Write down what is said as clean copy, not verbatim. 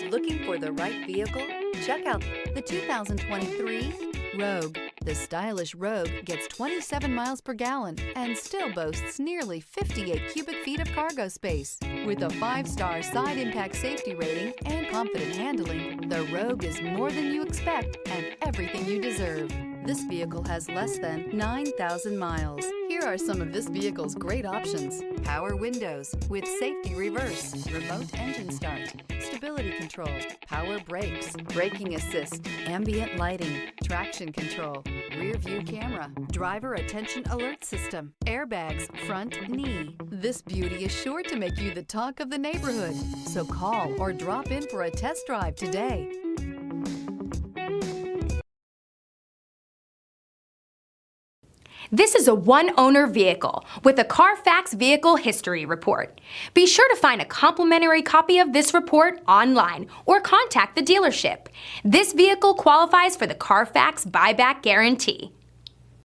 Looking for the right vehicle? Check out the 2023 Rogue. The stylish Rogue gets 27 miles per gallon and still boasts nearly 58 cubic feet of cargo space. With a 5-star side impact safety rating and confident handling, the Rogue is more than you expect and everything you deserve. This vehicle has less than 9,000 miles. Here are some of this vehicle's great options: power windows with safety reverse, remote engine start, stability control, power brakes, braking assist, ambient lighting, traction control, rear view camera, driver attention alert system, airbags, front knee. This beauty is sure to make you the talk of the neighborhood. So call or drop in for a test drive today. This is a one-owner vehicle with a Carfax Vehicle History Report. Be sure to find a complimentary copy of this report online or contact the dealership. This vehicle qualifies for the Carfax Buyback Guarantee.